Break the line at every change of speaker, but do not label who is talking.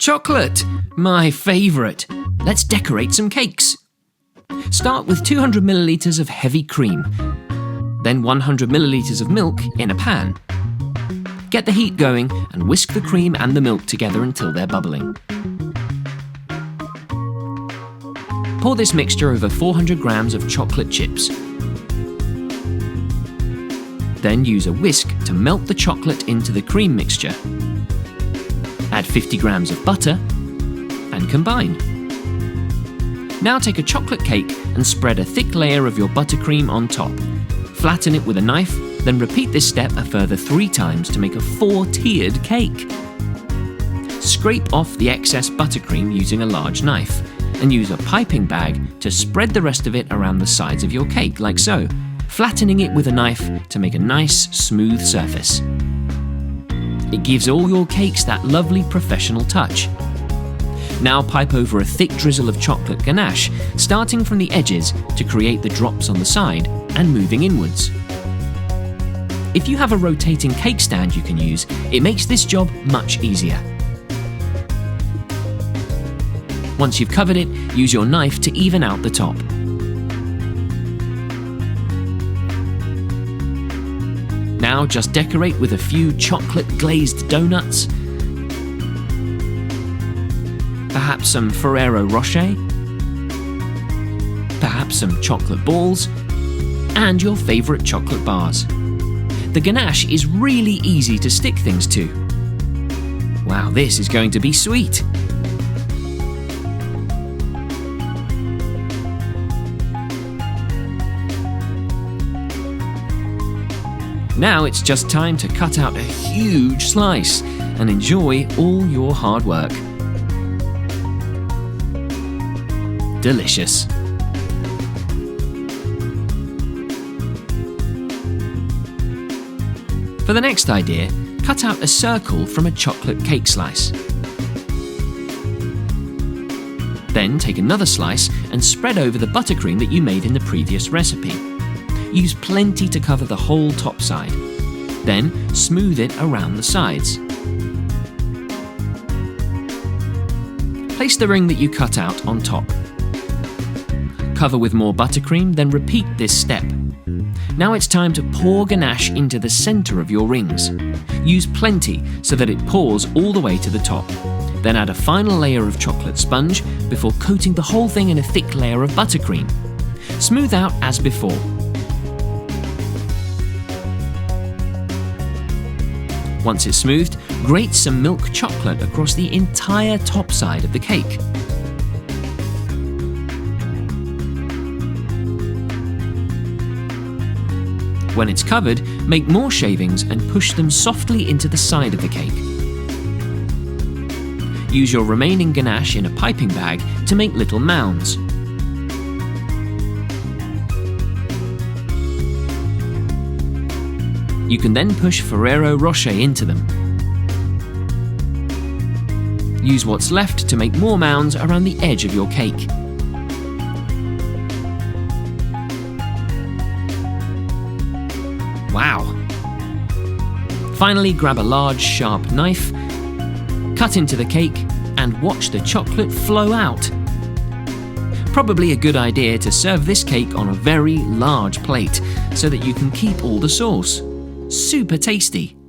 Chocolate! My favourite! Let's decorate some cakes. Start with 200 millilitres of heavy cream, then 100 millilitres of milk in a pan. Get the heat going and whisk the cream and the milk together until they're bubbling. Pour this mixture over 400 grams of chocolate chips. Then use a whisk to melt the chocolate into the cream mixture. Add 50 grams of butter and combine. Now take a chocolate cake and spread a thick layer of your buttercream on top. Flatten it with a knife, then repeat this step a further 3 times to make a 4-tiered cake. Scrape off the excess buttercream using a large knife and use a piping bag to spread the rest of it around the sides of your cake, like so, flattening it with a knife to make a nice, smooth surface. It gives all your cakes that lovely professional touch. Now pipe over a thick drizzle of chocolate ganache, starting from the edges to create the drops on the side and moving inwards. If you have a rotating cake stand you can use, it makes this job much easier. Once you've covered it, use your knife to even out the top. Now just decorate with a few chocolate glazed donuts, perhaps some Ferrero Rocher, perhaps some chocolate balls, and your favourite chocolate bars. The ganache is really easy to stick things to. Wow, this is going to be sweet! Now it's just time to cut out a huge slice and enjoy all your hard work. Delicious. For the next idea, cut out a circle from a chocolate cake slice. Then take another slice and spread over the buttercream that you made in the previous recipe. Use plenty to cover the whole top side. Then smooth it around the sides. Place the ring that you cut out on top. Cover with more buttercream, then repeat this step. Now it's time to pour ganache into the centre of your rings. Use plenty so that it pours all the way to the top. Then add a final layer of chocolate sponge before coating the whole thing in a thick layer of buttercream. Smooth out as before. Once it's smoothed, grate some milk chocolate across the entire top side of the cake. When it's covered, make more shavings and push them softly into the side of the cake. Use your remaining ganache in a piping bag to make little mounds. You can then push Ferrero Rocher into them. Use what's left to make more mounds around the edge of your cake. Wow! Finally, grab a large, sharp knife, cut into the cake, and watch the chocolate flow out. Probably a good idea to serve this cake on a very large plate so that you can keep all the sauce. Super tasty!